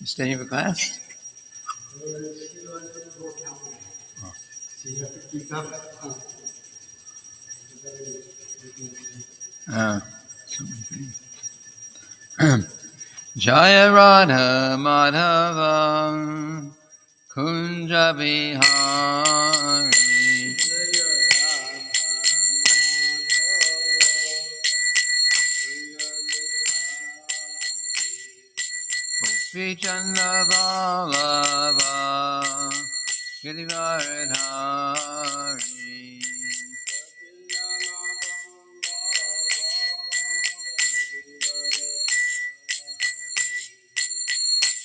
You studying for class? So many things. Jaya Radha Madhava Kunja Vihari Gopi Chanda Vallabha Girivaradhari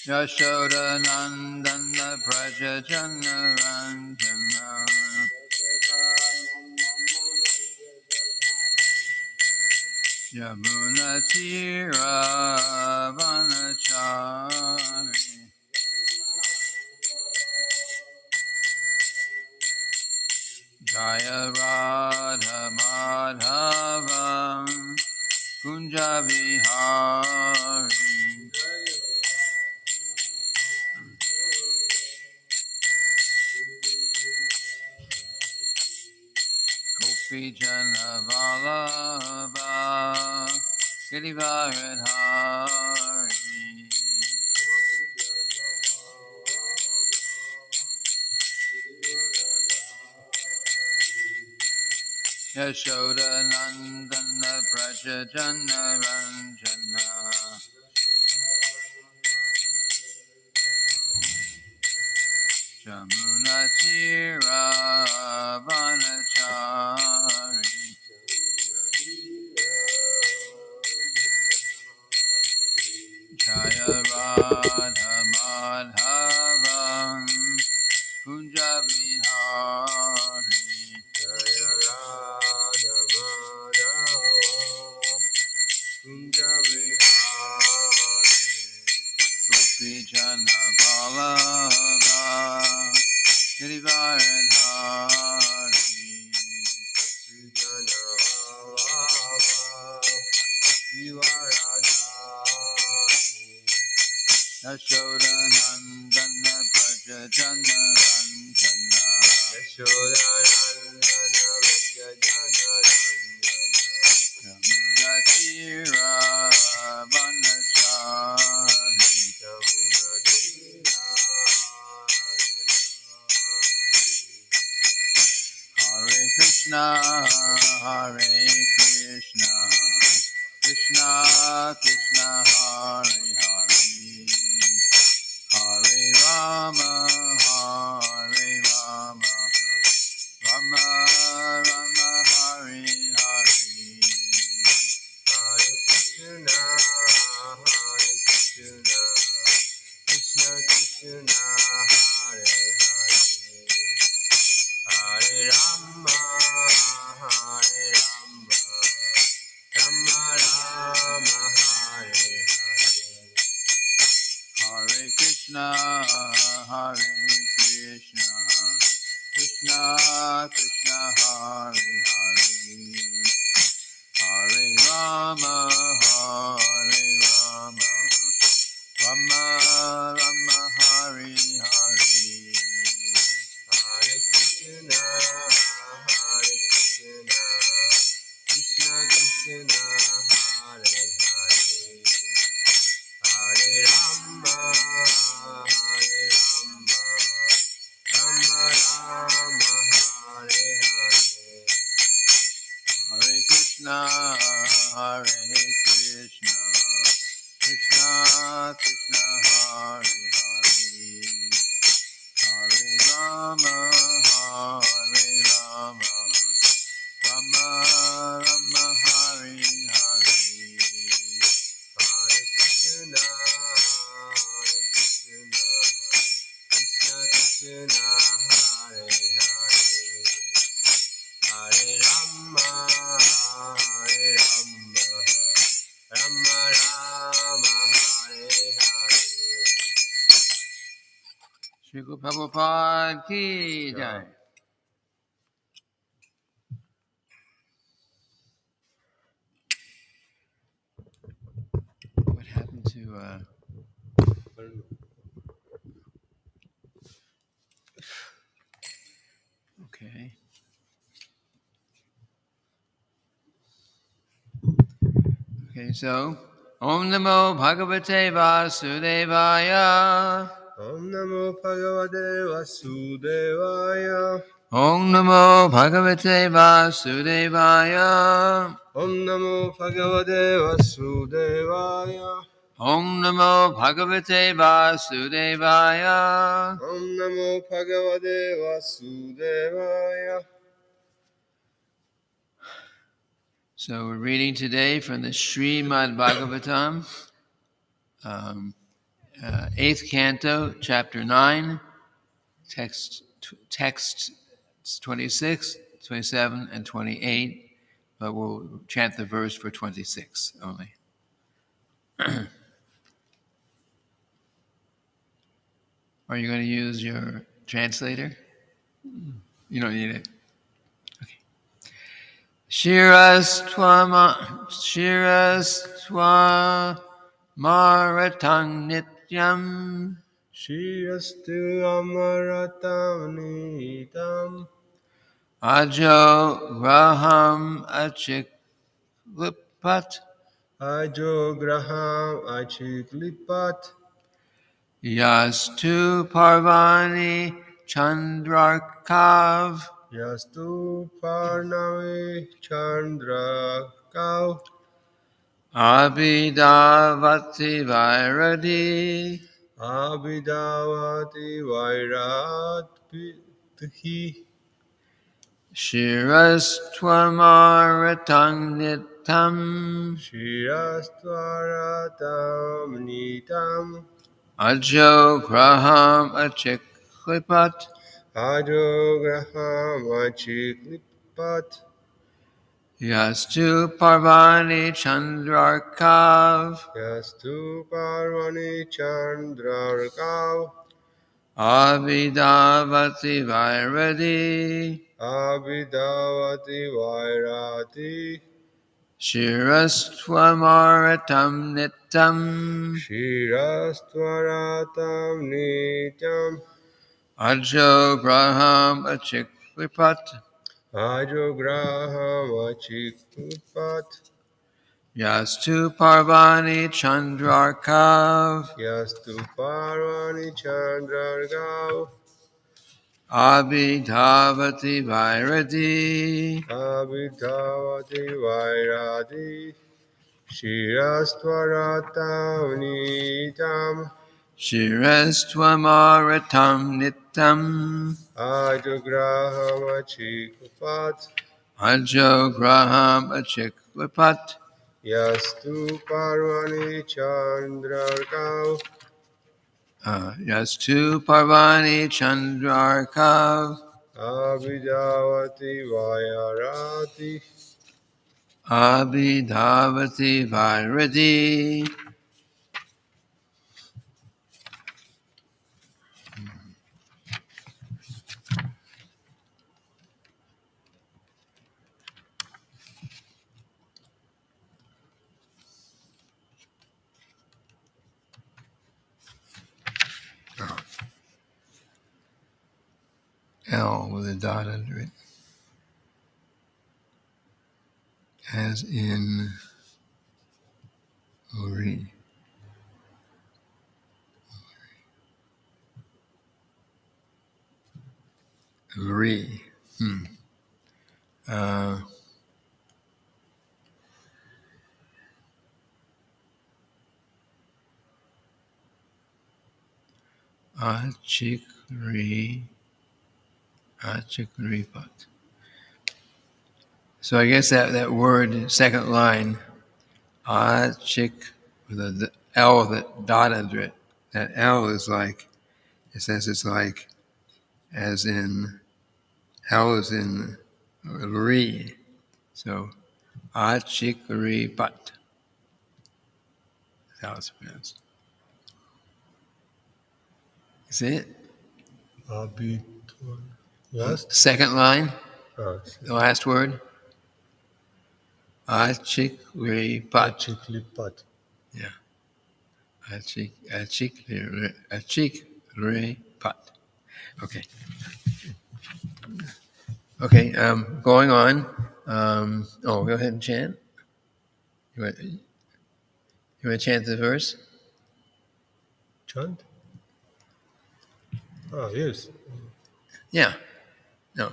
Yashoda Nandana Praja Jana Ranjana Yamuna Tira Vanachari Jaya Radha Madhava Kunja Vihari Gopi Jana Vallabha Girivaradhari Yashoda Nandana Praja Jana Ranjana Jamuna Tira Vanachari Jaya Radha Madhava Kunja Vihari Jaya Radha Madhava Kunja Vihari Gopi Jana Vallabha Girivaradhari Gopi Jana Vallabha Girivaradhari Yashoda Nandana Praja Jana Ranjana Yashoda Nandana Praja Jana Ranjana Yamuna Tira Vanachari Yamuna Tira Hare Krishna Hare Krishna Krishna Krishna Hare Hare Hare Rama Hare Rama Rama Rama Hare Hare Hare Krishna Krishna Krishna Hare Hare Hare Rama Rama Rama Hare Hare Hare Krishna Krishna Krishna Hare Hare Hare Rama Rama Rama Hare Hare Hare Krishna Krishna Krishna Hare Hare Hare Rama Rama Rama Hare Hare Hare Krishna Krishna Krishna Hare Hare Hare Rama Rama Rama Hare Hare Hare Krishna Krishna Krishna Hare Hare Hare Rama Rama Rama Hare Hare Shri Guru Prabhupada Ki Jai. What happened to Okay, so Om Namo Bhagavate Vasudevaya. Om Namo Bhagavate Vasudevaya. Om Namo Bhagavate Vasudevaya. Om Namo Bhagavate Vasudevaya. Om Namo Bhagavate Vasudevaya. Om Namo Bhagavate Vasudevaya. So we're reading today from the Srimad-bhagavatam, 8th Canto, Chapter 9, text 26, 27, and 28, but we'll chant the verse for 26 only. Are you going to use your translator? You don't need it. Okay. Shirastva maratang nityam Shirastu Amaratam Nitam. ajo graham achiklipat Ajo Graham Achiklipat. yastu parvani chandrakav Yastu Parnave Chandra Kau. abhidavati vairadi Abhidavati Vairati. shirastwamaratang nitam Shirastvaratam Nitam. ajo graham achiklipat Ajo Graham Achiklipat. yastu parvani chandrakav Yastu Parvani Chandrarkav. abhidavati vairadi Abhidavati Vairati. shirastwamaratam nitam Shirastvaratam Nityam. ajo graham achiklipat Ajo Graham Achiklipat. yastu parvani chandrakav Yastu Parvani Chandrarkav. abhidavati vairadi Abhidavati Vairati. Shirastvaratam Nitam. shirastwamaratam nitam Ajagraham Achiklipat. ajo graham achiklipat Yastu Parvani Chandrarkav. yastu parvani chandrakav Abhidavati Vairati. abhidavati vairadi. L with a dot under it, as in Uri. Uri. Achikripat. So I guess that word, second line, achik, with a L with a dot under it. That L is like, it says it's like, as in, L is in Ri. So, achikripat. That's how it's pronounced. You see it? Last? Second line, Ah, the last word. Achikripat. Achiklipat. Yeah. Achikripat. Okay. Okay, going on. Go ahead and chant. You want to chant the verse? Chant? Ah, yes. Yeah. No.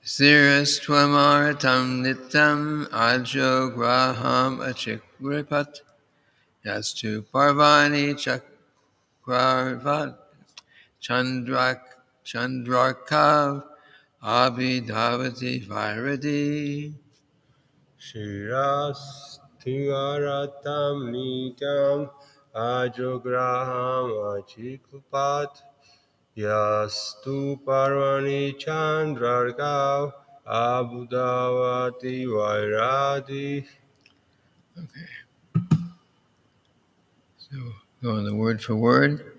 Siras twamaratam nitam ajo graham achikripat yastu parvani chakravat chandrakav abhidhavati vairadi. Shirasthivaratam nityam ajograham achikupat yastu parvani chandrargav abudavati vairadi. Okay. So go on the word for word.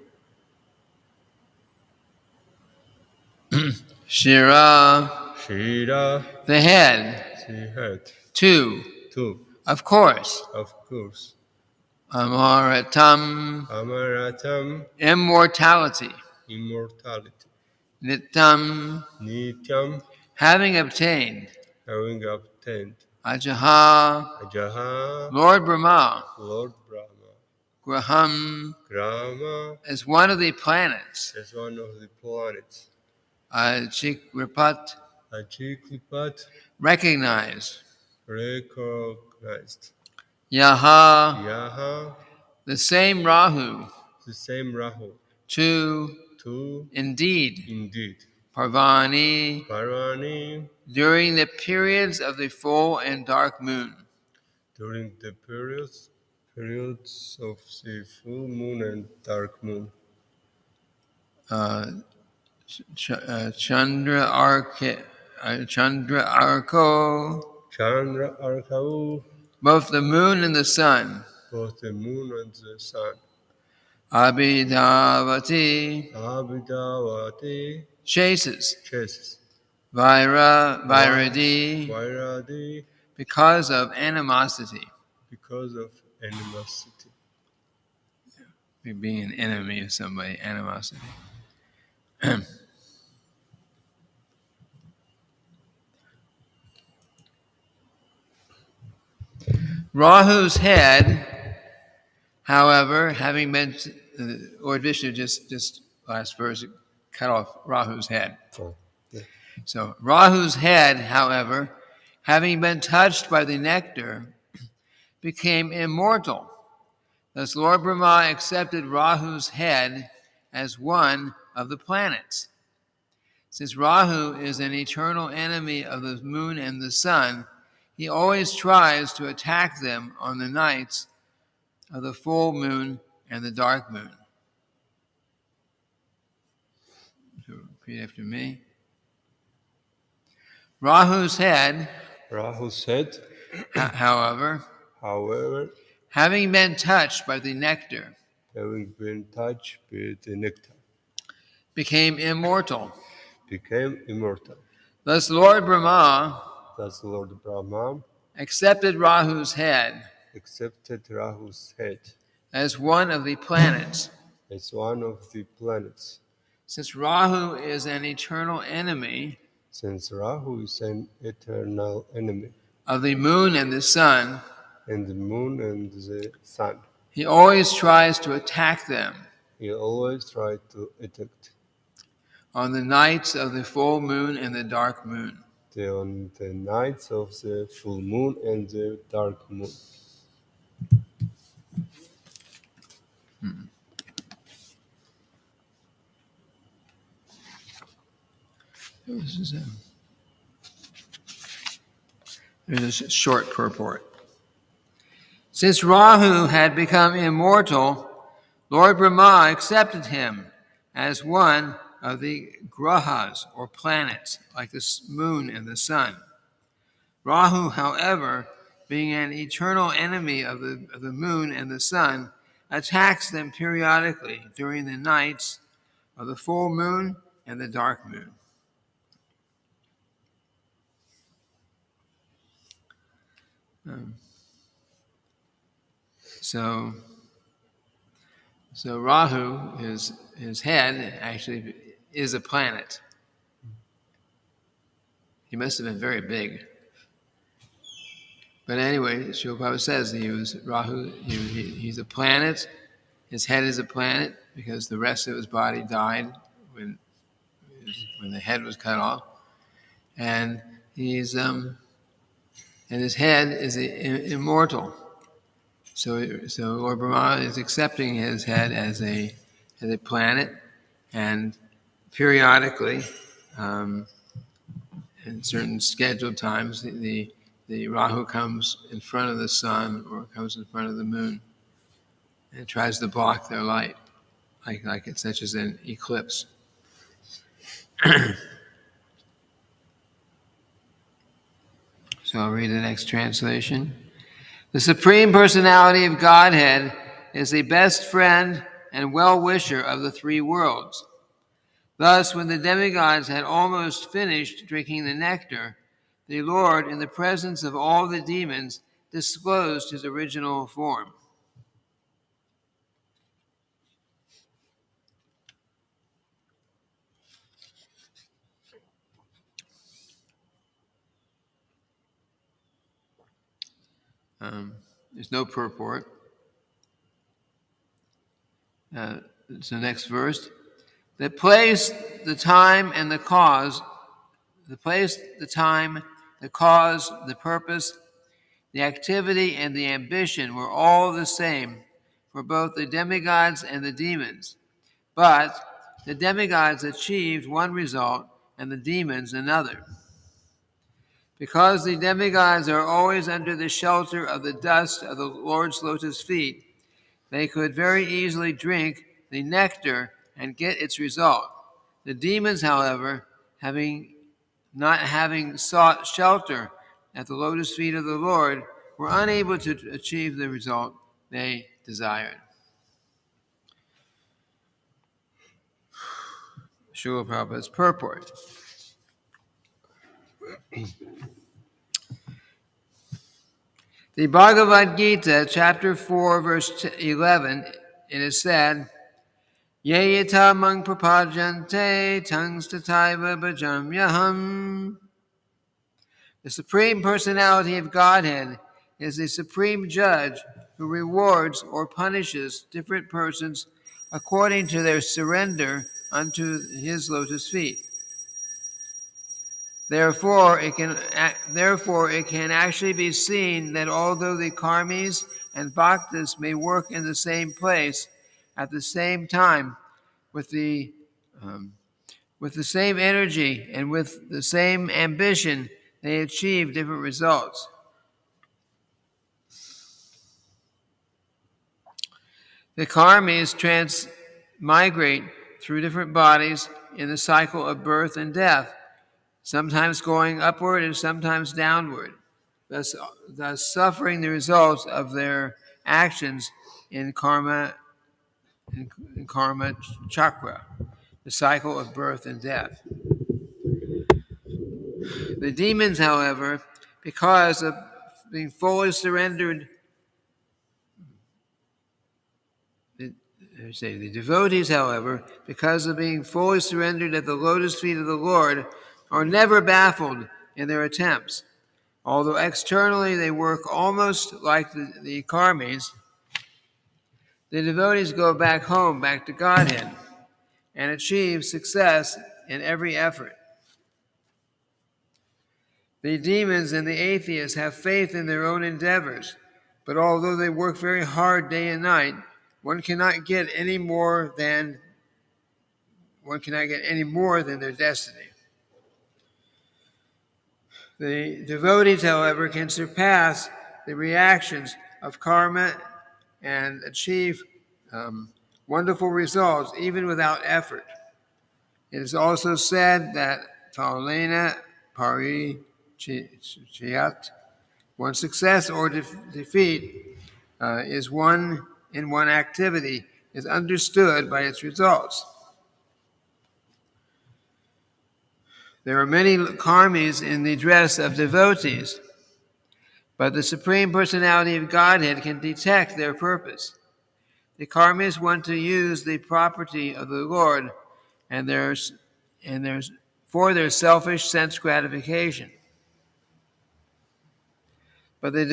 Shira, Shira, the head. the head. Two, Two, of course. of course. Amaratam, Amaratam, immortality. immortality. Nitam, Nityam, having obtained. having obtained. Ajaha, Ajaha, Lord Brahma. Lord Brahma. Graham, Grama as one of the planets. is one of the planets. Chikripat, Ajiklipat, recognized. recognized. Yaha, Yaha, the same Rahu. the same Rahu. Two, Two, indeed. indeed. Parvani, Parvani, during the periods of the full and dark moon. during the periods of the full moon and dark moon. Chandra Arko, Chandra Arkau, both the moon and the sun. both the moon and the sun. Abhidhavati, Abhidavati, chases. chases. Vairadi, Vairadi, because of animosity. because of animosity. Being an enemy of somebody, animosity. Rahu's head, however, having been, Lord Vishnu just last verse cut off Rahu's head. Oh, yeah. So Rahu's head, however, having been touched by the nectar, became immortal. Thus Lord Brahma accepted Rahu's head as one of the planets. Since Rahu is an eternal enemy of the moon and the sun, he always tries to attack them on the nights of the full moon and the dark moon. So repeat after me. Rahu's head, Rahu's head, however, having been touched by the nectar, having been touched with the nectar, became immortal. became immortal. Thus Lord Brahma Thus Lord Brahma accepted Rahu's head accepted Rahu's head as one of the planets. as one of the planets. Since Rahu is an eternal enemy Since Rahu is an eternal enemy of the moon and the sun, and the moon and the sun, he always tries to attack them he always tried to attack on the nights of the full moon and the dark moon. on the nights of the full moon and the dark moon. There's a short purport. Since Rahu had become immortal, Lord Brahma accepted him as one of the grahas, or planets, like the moon and the sun. Rahu, however, being an eternal enemy of the moon and the sun, attacks them periodically during the nights of the full moon and the dark moon. So Rahu, his head, actually is a planet. He must have been very big. But anyway, Srila Prabhupada says he was Rahu. He's a planet. His head is a planet because the rest of his body died when the head was cut off, and and his head is immortal. So Lord Brahma is accepting his head as a planet, and periodically, in certain scheduled times, the Rahu comes in front of the sun or comes in front of the moon and tries to block their light, like it's such as an eclipse. So I'll read the next translation. The Supreme Personality of Godhead is the best friend and well-wisher of the three worlds. Thus, when the demigods had almost finished drinking the nectar, the Lord, in the presence of all the demons, disclosed his original form. There's no purport. So next verse. The place, the time, and the cause, the place, the time, the cause, the purpose, the activity, and the ambition were all the same for both the demigods and the demons. But the demigods achieved one result and the demons another. Because the demigods are always under the shelter of the dust of the Lord's lotus feet, they could very easily drink the nectar and get its result. The demons, however, not having sought shelter at the lotus feet of the Lord, were unable to achieve the result they desired. Srila Prabhupada's purport. The Bhagavad Gita, chapter 4, verse 11, it is said, Ye yata mang prapajante tangs tataiva bhajamyaham. The Supreme Personality of Godhead is the supreme judge who rewards or punishes different persons according to their surrender unto his lotus feet. Therefore, it can actually be seen that although the karmis and bhaktas may work in the same place at the same time with the same energy and with the same ambition, they achieve different results. The karmis transmigrate through different bodies in the cycle of birth and death, sometimes going upward and sometimes downward, thus suffering the results of their actions in karma chakra, the cycle of birth and death. The demons, however, because of being fully surrendered, the devotees, however, because of being fully surrendered at the lotus feet of the Lord, are never baffled in their attempts. Although externally they work almost like the karmis, the devotees go back home, back to Godhead, and achieve success in every effort. The demons and the atheists have faith in their own endeavors, but although they work very hard day and night, one cannot get any more than their destiny. The devotees, however, can surpass the reactions of karma and achieve wonderful results even without effort. It is also said that Phalena Pari Chiyat, one success or defeat is one in one activity, is understood by its results. There are many karmis in the dress of devotees, but the Supreme Personality of Godhead can detect their purpose. The karmis want to use the property of the Lord for their selfish sense gratification. But the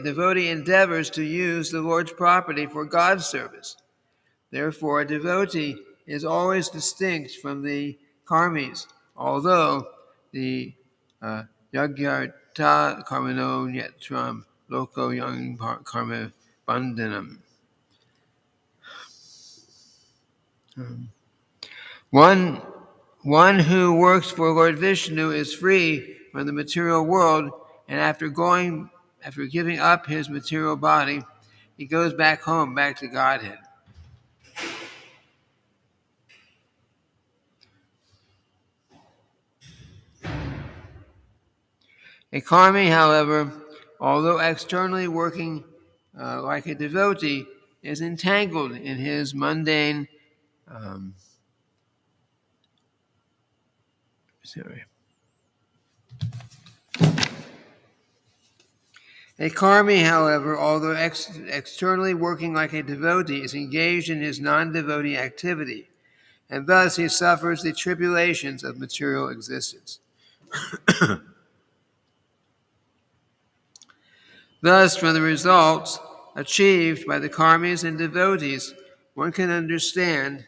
devotee endeavors to use the Lord's property for God's service. Therefore, a devotee is always distinct from the karmis, although the yagyarta karmano nyetram loko yang karma bandhanam. One who works for Lord Vishnu is free from the material world, and after giving up his material body, he goes back home, back to Godhead. A karmi, however, although externally working like a devotee, is entangled in his mundane A karmi, however, although externally working like a devotee, is engaged in his non-devotee activity, and thus he suffers the tribulations of material existence. Thus, from the results achieved by the karmis and devotees, one can understand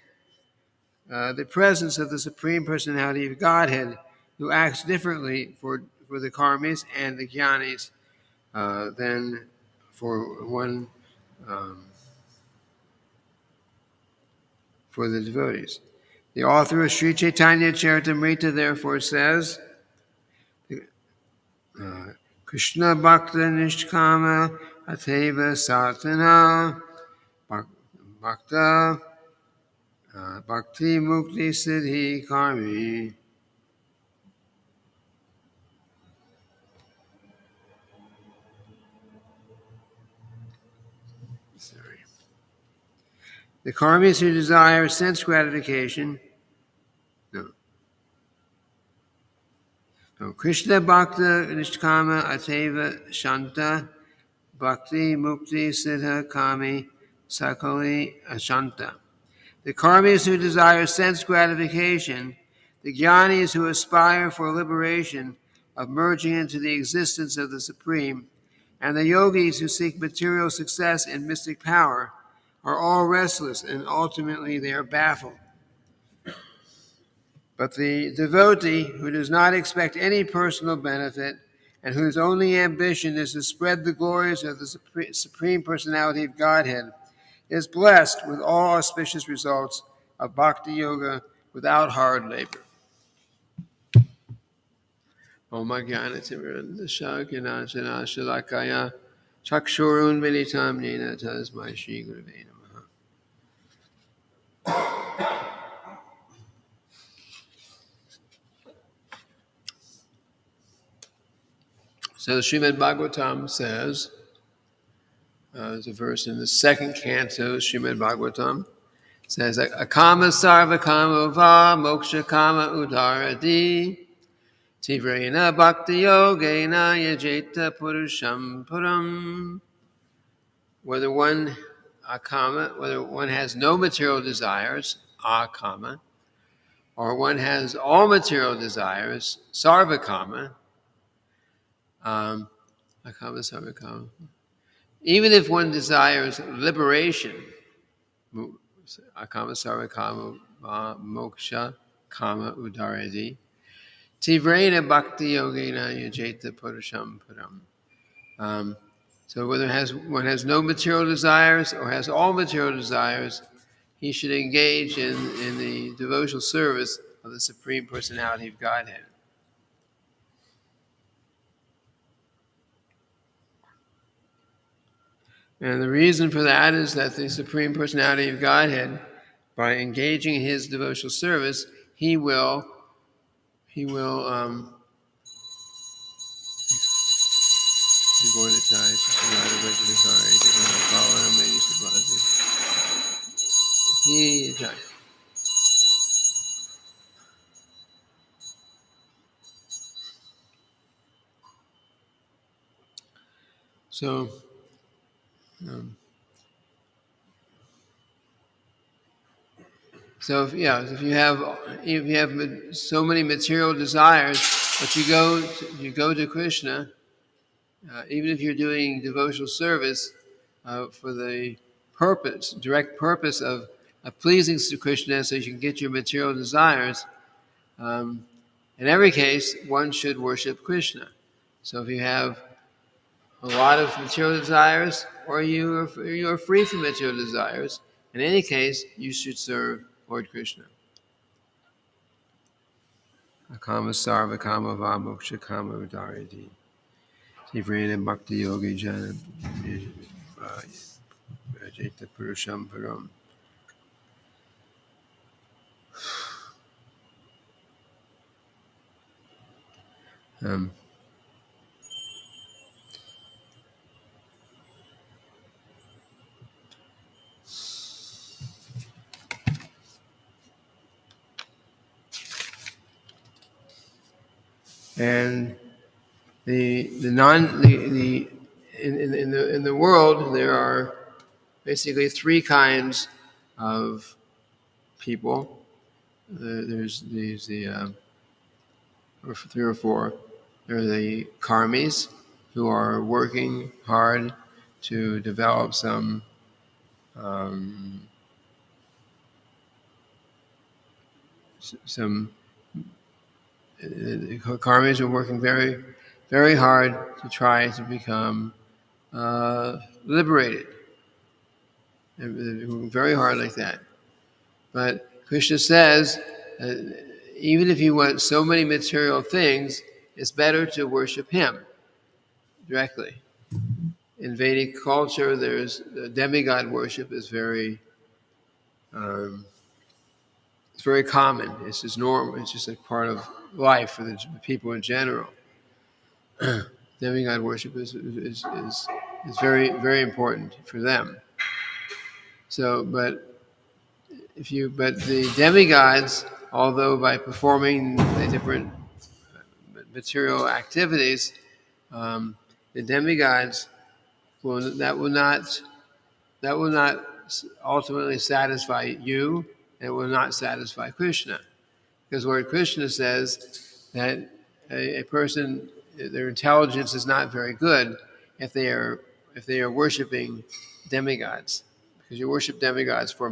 the presence of the Supreme Personality of Godhead, who acts differently for the karmis and the jnanis than for one for the devotees. The author of Sri Chaitanya Charitamrita therefore says, Krishna Bhakta Nishkama Ateva Satana Bhakta Bhakti Mukti Siddhi Karmi. The karmis who desire sense gratification, Krishna Bhakta Nishkama Ateva Shanta Bhakti Mukti Siddha Kami Sakali Ashanta. The karmis who desire sense gratification, the jnanis who aspire for liberation of merging into the existence of the Supreme, and the yogis who seek material success and mystic power are all restless, and ultimately they are baffled. But the devotee who does not expect any personal benefit and whose only ambition is to spread the glories of the Supreme Personality of Godhead is blessed with all auspicious results of bhakti yoga without hard labor. Om Jnana Timirandasya Jnana Shalakaya Chakshurun Militam Nena Tasmai Shri Gurave Namaha. So the Srimad-bhagavatam says, there's a verse in the second canto, Srimad-bhagavatam, says, Akama sarva kama va moksha kama udaradi tivrena bhakti yogena yajeta purusham puram. Whether one has no material desires, akama, or one has all material desires, sarva kama, akama sarva kama. Even if one desires liberation, akama sarva kama moksha kama udaradi, tivrena bhakti yogena yajeta purusham param. So whether one has no material desires or has all material desires, he should engage in the devotional service of the Supreme Personality of Godhead. And the reason for that is that the Supreme Personality of Godhead, by engaging in his devotional service, he will So if you have so many material desires, but you go to Krishna, even if you're doing devotional service for the direct purpose of pleasing to Krishna so you can get your material desires, in every case, one should worship Krishna. So if you have a lot of material desires, or you are free from material desires, in any case, you should serve Lord Krishna. Akama sarva kama va moksha kama udariti. Tivrena bhakti yogi jana jeta purusham param. And in the world there are basically three kinds of people. There's or three or four. There are the karmis who are working hard to develop some karmis are working very, very hard to try to become liberated. They're working very hard like that. But Krishna says, even if you want so many material things, it's better to worship him directly. In Vedic culture, there's demigod worship is very, it's very common. It's just normal. It's just a part of life for the people in general. Demigod worship is very, very important for them. So, but the demigods, although by performing the different material activities, the demigods that will not ultimately satisfy you. It will not satisfy Krishna, because Lord Krishna says that a person, their intelligence is not very good if they are worshiping demigods, because you worship demigods for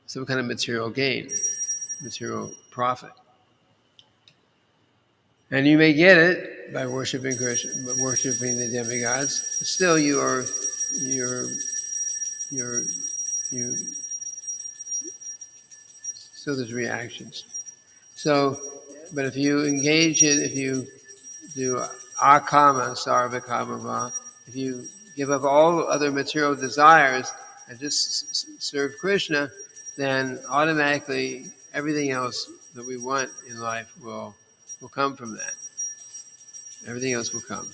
some kind of material gain, material profit. And you may get it by worshiping Krishna, worshiping the demigods. But still, still there's reactions. So, but if you do akama sarva kama, if you give up all other material desires and just serve Krishna, then automatically everything else that we want in life will come from that. Everything else will come.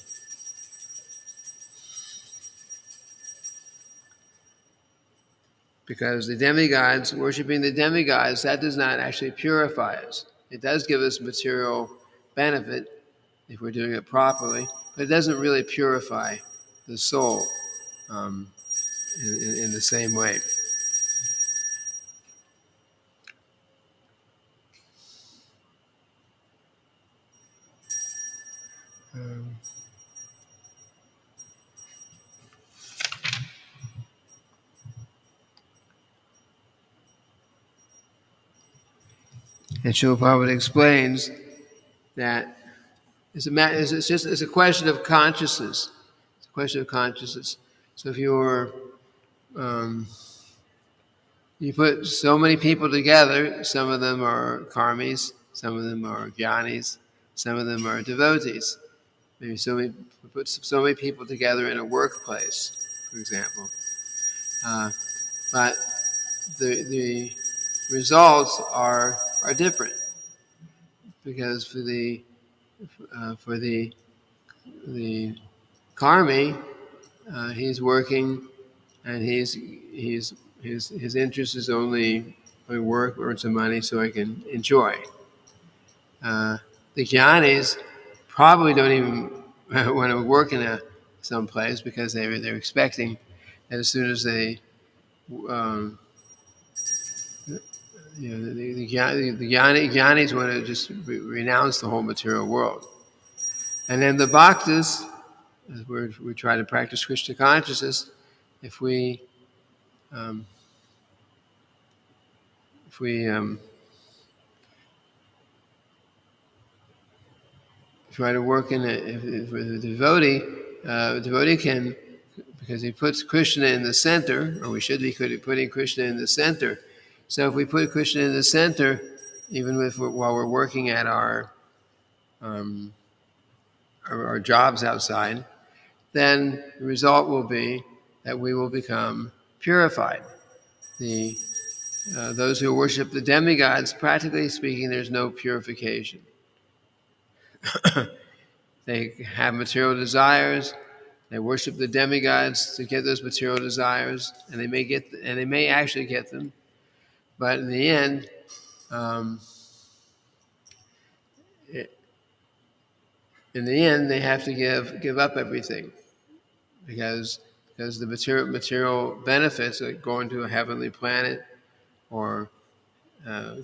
Because the demigods, worshiping the demigods, that does not actually purify us. It does give us material benefit if we're doing it properly, but it doesn't really purify the soul in the same way. And Srila Prabhupada explains that it's a question of consciousness. It's a question of consciousness. So if you put so many people together, some of them are karmis, some of them are jnanis, some of them are devotees. Maybe put so many people together in a workplace, for example. But the results are different, because for the karmi, he's working, and his interest is only I work, earn some money so I can enjoy. The jnanis probably don't even want to work in some place, because they're expecting that as soon as they the jnanis want to just renounce the whole material world. And then the bhaktas, as we try to practice Krishna consciousness, if we try to work in it, if the devotee can, because he puts Krishna in the center, or we should be putting Krishna in the center. So if we put Krishna in the center, even while we're working at our jobs outside, then the result will be that we will become purified. Those who worship the demigods, practically speaking, there's no purification. They have material desires. They worship the demigods to get those material desires, and they may actually get them, but in the end, they have to give up everything because the material benefits, like going to a heavenly planet or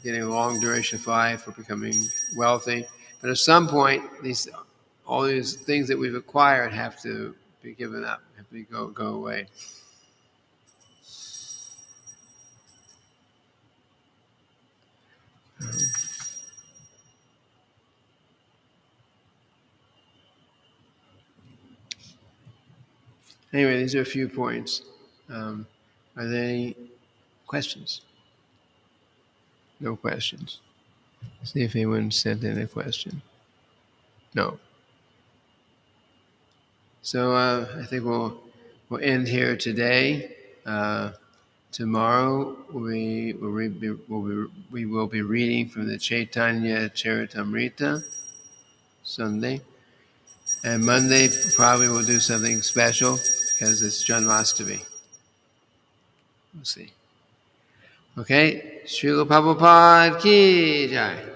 getting a long duration of life or becoming wealthy. But at some point, all these things that we've acquired have to be given up, have to go away. Anyway, these are a few points. Are there any questions? No questions. See if anyone sent in a question. No. So I think we'll end here today. Tomorrow we will be reading from the Chaitanya Charitamrita, Sunday. And Monday probably we'll do something special because it's Janmashtami. We'll see. Okay, Srila Prabhupada ki jai.